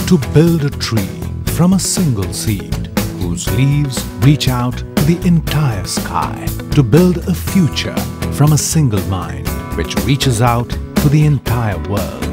to build a tree from a single seed whose leaves reach out to the entire sky, to build a future from a single mind which reaches out to the entire world.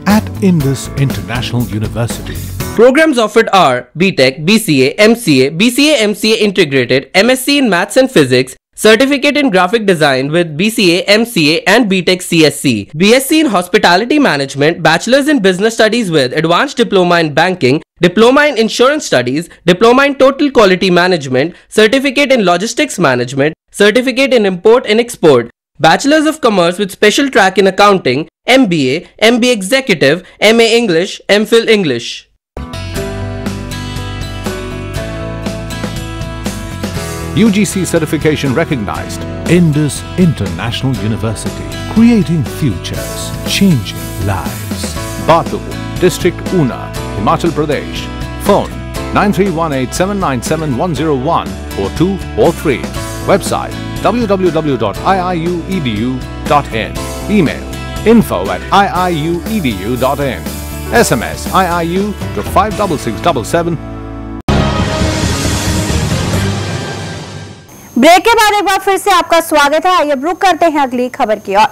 At Indus International University, programs offered are BTech, BCA, MCA, BCA MCA Integrated, MSc in Maths and Physics, Certificate in Graphic Design with BCA, MCA and BTech CSC, BSc in Hospitality Management, Bachelor's in Business Studies with Advanced Diploma in Banking, Diploma in Insurance Studies, Diploma in Total Quality Management, Certificate in Logistics Management, Certificate in Import and Export, Bachelor's of Commerce with Special Track in Accounting, MBA, MBA Executive, MA English, MPhil English. UGC certification recognized. Indus International University, creating futures, changing lives. Batu, District Una, Himachal Pradesh. Phone 9318797101 or 2 or 3. Website www.iiuedu.in. Email info@iiuedu.in. SMS IIU to 56677. Break के बाद एक बार फिर से आपका स्वागत है। आइए रुक करते हैं अगली खबर की ओर।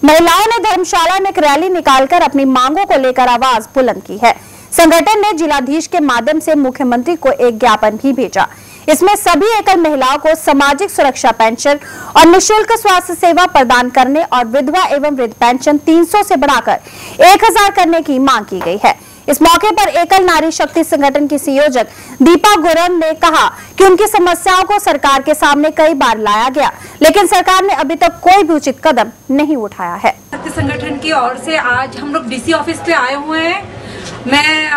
महिलाओं ने धर्मशाला में एक रैली निकालकर अपनी मांगों को लेकर आवाज बुलंद की है। संगठन ने जिलाधीश के माध्यम से मुख्यमंत्री को एक ज्ञापन भी भेजा। इसमें सभी एकल महिलाओं को सामाजिक सुरक्षा पेंशन और निःशुल्क स्वास्थ्य सेवा प्रदान करने और विधवा एवं वृद्ध पेंशन 300 से बढ़ाकर 1000 करने की मांग की गई है। इस मौके पर एकल नारी शक्ति संगठन की संयोजक दीपा गुरन ने कहा कि उनकी समस्याओं को सरकार के सामने कई बार लाया गया, लेकिन सरकार ने अभी तक कोई भी उचित कदम नहीं उठाया है। संगठन की ओर से आज हम लोग डीसी ऑफिस पे आए हुए हैं। मैं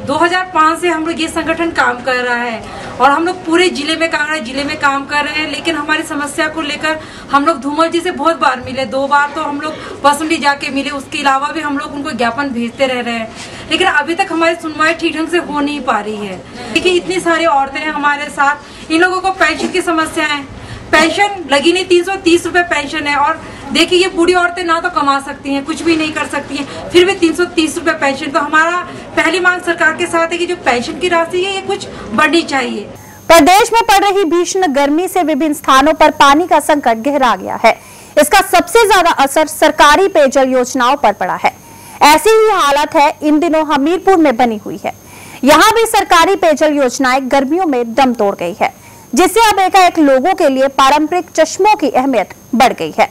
2005 से हम लोग ये संगठन काम कर रहा है और हम लोग पूरे जिले में काम कर रहे हैं, लेकिन हमारी समस्या को लेकर हम लोग धूमल जी से बहुत बार मिले। 2 बार तो हम लोग पर्सनली जाके मिले, उसके अलावा भी हम लोग उनको ज्ञापन भेजते रह रहे हैं, लेकिन अभी तक हमारी सुनवाई ठीक ढंग से हो नहीं पा रही है। देखिए इतनी सारी औरतें हैं हमारे साथ, इन लोगों को पेंशन की समस्या है, पेंशन लगी नहीं, 330 रुपए पेंशन है। और देखिए ये बूढ़ी औरतें ना तो कमा सकती हैं, कुछ भी नहीं कर सकती हैं, फिर भी 330 रुपए पेंशन। तो हमारा पहली मांग सरकार के साथ है कि जो पेंशन की राशि है ये कुछ बढ़नी चाहिए। प्रदेश में पड़ रही भीषण गर्मी से विभिन्न स्थानों पर पानी का संकट गहरा गया है। इसका सबसे ज्यादा असर सरकारी पेयजल योजनाओं पर पड़ा है। ऐसी ही हालत है इन दिनों हमीरपुर में बनी हुई है। यहाँ भी सरकारी पेयजल योजनाएं गर्मियों में दम तोड़ गई है, जिससे अब एकाएक लोगों के लिए पारंपरिक चश्मों की अहमियत बढ़ गई है।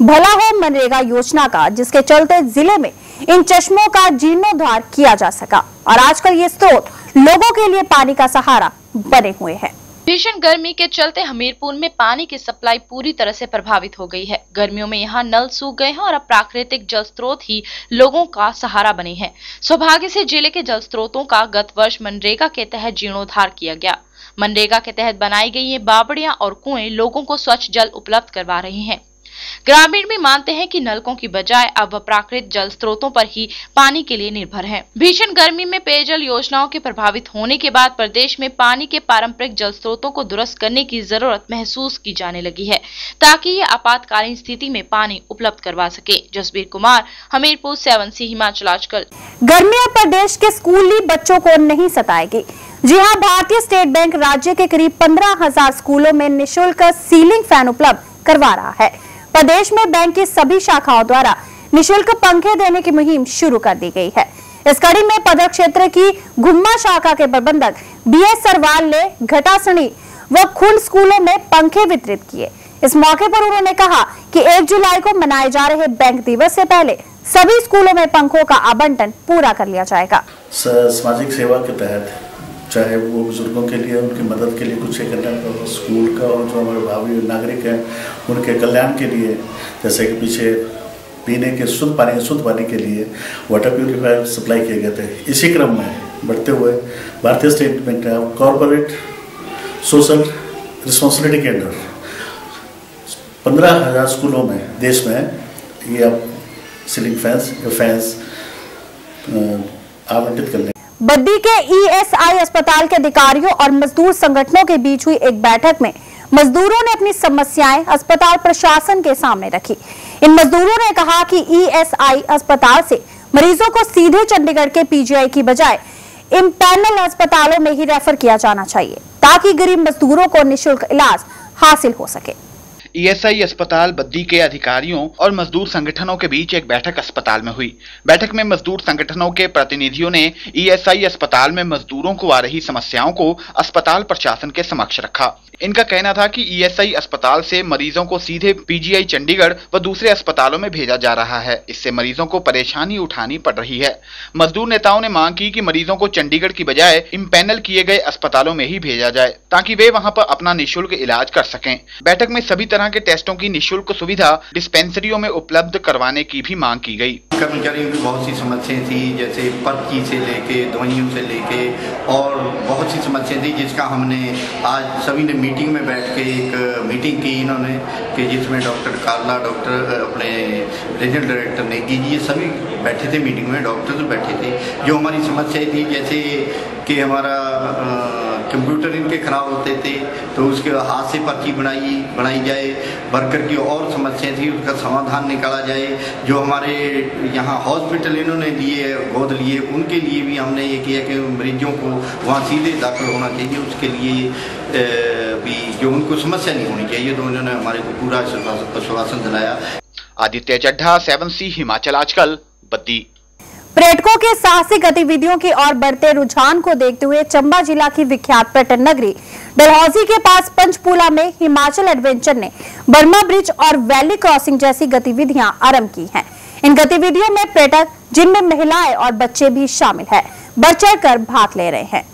भला हो मनरेगा योजना का, जिसके चलते जिले में इन चश्मों का जीर्णोद्धार किया जा सका और आजकल ये स्रोत लोगों के लिए पानी का सहारा बने हुए हैं। भीषण गर्मी के चलते हमीरपुर में पानी की सप्लाई पूरी तरह से प्रभावित हो गई है। गर्मियों में यहाँ नल सूख गए हैं और अब प्राकृतिक जल स्रोत ही लोगों का सहारा बने हैं। सौभाग्य से जिले के जल स्रोतों का गत वर्ष मनरेगा के तहत जीर्णोद्धार किया गया। मनरेगा के तहत बनाई गई ये बावड़ियां और कुएं लोगों को स्वच्छ जल उपलब्ध करवा रही हैं। ग्रामीण भी मानते हैं कि नलकों की बजाय अब प्राकृतिक जल स्रोतों पर ही पानी के लिए निर्भर हैं। भीषण गर्मी में पेयजल योजनाओं के प्रभावित होने के बाद प्रदेश में पानी के पारंपरिक जल स्रोतों को दुरुस्त करने की जरूरत महसूस की जाने लगी है, ताकि ये आपातकालीन स्थिति में पानी उपलब्ध करवा सके। जसबीर कुमार, हमीरपुर 7C हिमाचल आजकल। गर्मियां प्रदेश के स्कूली बच्चों को नहीं सताएगी। जी हां, भारतीय स्टेट बैंक राज्य के करीब 15,000 स्कूलों में निःशुल्क सीलिंग फैन उपलब्ध करवा रहा है। प्रदेश में बैंक की सभी शाखाओं द्वारा निःशुल्क पंखे देने की मुहिम शुरू कर दी गई है। इस कड़ी में पदर क्षेत्र की घुम्मा शाखा के प्रबंधक BS सरवाल ने घटासनी व खुंड स्कूलों में पंखे वितरित किए। इस मौके पर उन्होंने कहा कि 1 जुलाई को मनाए जा रहे बैंक दिवस से पहले सभी स्कूलों में पंखों का आवंटन पूरा कर लिया जाएगा। सामाजिक सेवा के तहत चाहे वो बुजुर्गों के लिए उनकी मदद के लिए कुछ करना, स्कूल का और जो हमारे भावी नागरिक हैं उनके कल्याण के लिए, जैसे कि पीछे पीने के शुद्ध पानी के लिए वाटर प्यूरिफायर सप्लाई किए गए थे। इसी क्रम में बढ़ते हुए भारतीय स्टेट बैंक का कॉरपोरेट सोशल रिस्पॉन्सिबिलिटी के अंडर 15,000 स्कूलों में देश में ये अब सीलिंग फैंस आवंटित करने। बद्दी के ESI अस्पताल के अधिकारियों और मजदूर संगठनों के बीच हुई एक बैठक में मजदूरों ने अपनी समस्याएं अस्पताल प्रशासन के सामने रखी। इन मजदूरों ने कहा कि ESI अस्पताल से मरीजों को सीधे चंडीगढ़ के PGI की बजाय इम्पैनल अस्पतालों में ही रेफर किया जाना चाहिए ताकि गरीब मजदूरों को निःशुल्क इलाज हासिल हो सके। ईएसआई अस्पताल बद्दी के अधिकारियों और मजदूर संगठनों के बीच एक बैठक अस्पताल में हुई। बैठक में मजदूर संगठनों के प्रतिनिधियों ने ईएसआई अस्पताल में मजदूरों को आ रही समस्याओं को अस्पताल प्रशासन के समक्ष रखा। इनका कहना था कि ईएसआई अस्पताल से मरीजों को सीधे पीजीआई चंडीगढ़ व दूसरे अस्पतालों में भेजा जा रहा है। इससे मरीजों को परेशानी उठानी पड़ रही है। मजदूर नेताओं ने मांग की कि मरीजों को चंडीगढ़ की बजाय इम्पैनल किए गए अस्पतालों में ही भेजा जाए ताकि वे वहां पर अपना निःशुल्क इलाज कर सकें। बैठक में सभी तरह के टेस्टों की निःशुल्क सुविधा डिस्पेंसरियों में उपलब्ध करवाने की भी मांग की गई। कर्मचारियों की बहुत सी समस्याएं थी, जैसे पर्ची से लेके दवाइयों से लेके और बहुत सी समस्याएं थी, जिसका हमने आज सभी ने मीटिंग में बैठ के एक मीटिंग की इन्होंने कि जिसमें डॉक्टर काला, डॉक्टर अपने रीजनल डायरेक्टर नेगी जी, ये सभी बैठे थे मीटिंग में, डॉक्टर्स बैठे थे। जो हमारी समस्याएं थी जैसे कि हमारा कंप्यूटर इनके ख़राब होते थे तो उसके हाथ से पर्ची बनाई जाए, वर्कर की और समस्याएं थी उसका समाधान निकाला जाए। जो हमारे यहाँ हॉस्पिटल इन्होंने लिए गोद लिए उनके लिए भी हमने ये किया कि मरीजों को वहाँ सीधे दाखिल होना चाहिए, उसके लिए भी जो उनको समस्या नहीं होनी चाहिए, तो उन्होंने हमारे को पूरा आश्वासन दिलाया। आदित्य चड्ढा, 7C हिमाचल आजकल, बद्दी। पर्यटकों के साहसिक गतिविधियों की ओर बढ़ते रुझान को देखते हुए चंबा जिला की विख्यात पर्यटन नगरी डलहौजी के पास पंचपूला में हिमाचल एडवेंचर ने बर्मा ब्रिज और वैली क्रॉसिंग जैसी गतिविधियां आरंभ की हैं। इन गतिविधियों में पर्यटक, जिनमें महिलाएं और बच्चे भी शामिल हैं, बढ़ चढ़कर भाग ले रहे हैं।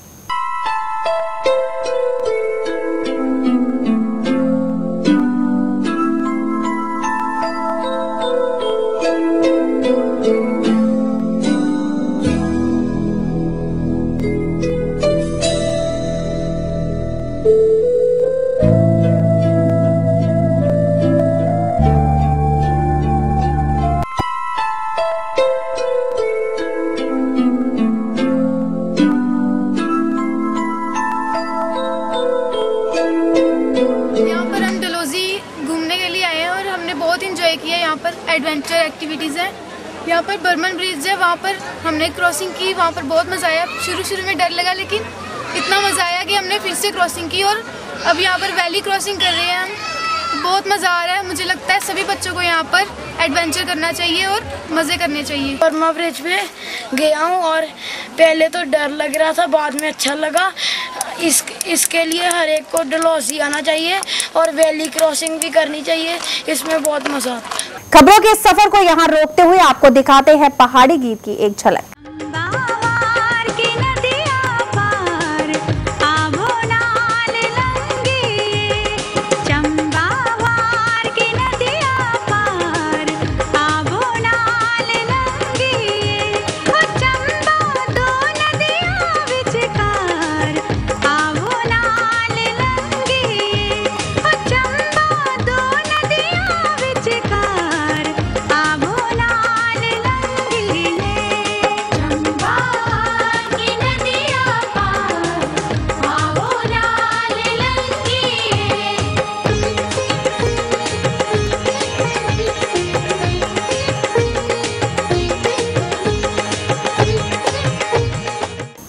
एडवेंचर एक्टिविटीज़ है। यहाँ पर बर्मन ब्रिज है, वहाँ पर हमने क्रॉसिंग की, वहाँ पर बहुत मज़ा आया। शुरू में डर लगा लेकिन इतना मज़ा आया कि हमने फिर से क्रॉसिंग की और अब यहाँ पर वैली क्रॉसिंग कर रहे हैं हम। बहुत मज़ा आ रहा है। मुझे लगता है सभी बच्चों को यहाँ पर एडवेंचर करना चाहिए और मज़े करने चाहिए। बर्मा ब्रिज पे गया हूँ और पहले तो डर लग रहा था, बाद में अच्छा लगा। इसके लिए हर एक को डलहौजी आना चाहिए और वैली क्रॉसिंग भी करनी चाहिए, इसमें बहुत मज़ा आता है। खबरों के सफर को यहाँ रोकते हुए आपको दिखाते हैं पहाड़ी गीत की एक झलक।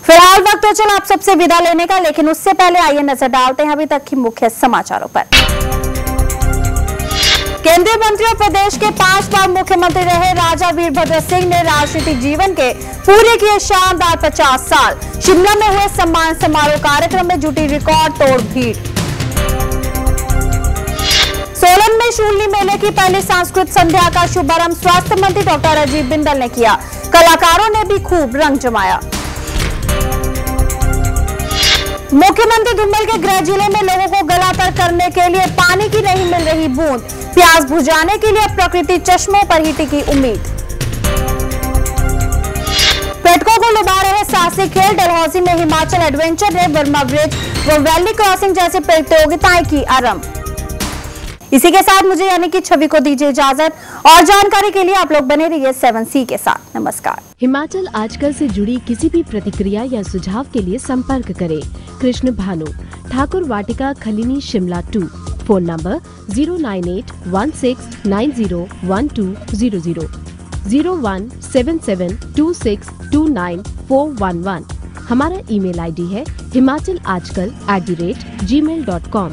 फिलहाल वक्त तो चलो आप सबसे विदा लेने का, लेकिन उससे पहले आइए नजर डालते हैं अभी तक की मुख्य समाचारों पर। केंद्रीय मंत्री और प्रदेश के 5 बार मुख्यमंत्री रहे राजा वीरभद्र सिंह ने राजनीतिक जीवन के पूरे किए शानदार 50 साल। शिमला में हुए सम्मान समारोह कार्यक्रम में जुटी रिकॉर्ड तोड़ भीड़। सोलन में शूलनी मेले की पहली सांस्कृतिक संध्या का शुभारंभ स्वास्थ्य मंत्री डॉक्टर अजीत बिंदल ने किया। कलाकारों ने भी खूब रंग जमाया। मुख्यमंत्री धुम्मल के गृह जिले में लोगों को गलातर करने के लिए पानी की नहीं मिल रही बूंद। प्यास बुझाने के लिए प्रकृति चश्मों पर ही टिकी उम्मीद। पर्यटकों को लुभा रहे साहसिक खेल डलहौजी में हिमाचल एडवेंचर ने बर्मा ब्रिज व वैली क्रॉसिंग जैसी प्रतियोगिताएं की आरंभ। इसी के साथ मुझे यानी कि छवि को दीजिए इजाजत और जानकारी के लिए आप लोग बने रहिए 7C के साथ। नमस्कार। हिमाचल आजकल से जुड़ी किसी भी प्रतिक्रिया या सुझाव के लिए संपर्क करें कृष्ण भानु, ठाकुर वाटिका, खलीनी, शिमला 2। Phone number 09816901200, 017726294111। हमारा ईमेल आईडी है himachalajkal@gmail.com।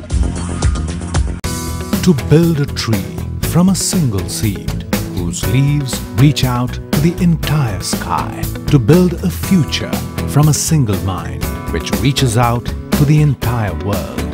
To build a tree from a single seed whose leaves reach out to the entire sky. To build a future from a single mind which reaches out to the entire world.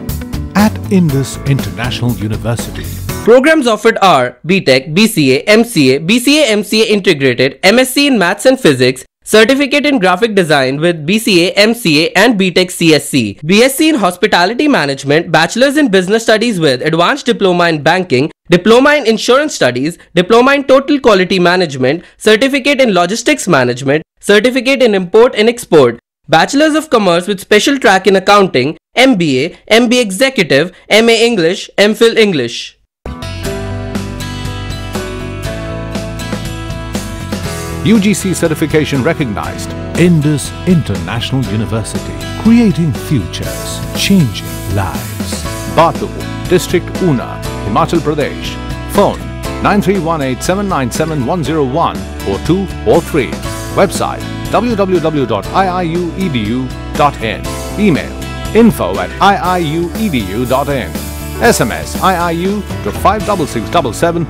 At Indus International University, Programs offered are BTech, BCA, MCA, BCA MCA Integrated, MSc in Maths and Physics, Certificate in Graphic Design with BCA, MCA and BTech CSC, BSc in Hospitality Management, Bachelor's in Business Studies with Advanced Diploma in Banking, Diploma in Insurance Studies, Diploma in Total Quality Management, Certificate in Logistics Management, Certificate in Import and Export, Bachelor's of Commerce with Special Track in Accounting, MBA, MBA Executive, MA English, MPhil English. UGC certification recognized. Indus International University, creating futures, changing lives. Batu, District Una, Himachal Pradesh. Phone 9318797101 or 2 or 3. Website www.iiuedu.in. Email info@iiuedu.in. SMS IIU to 56677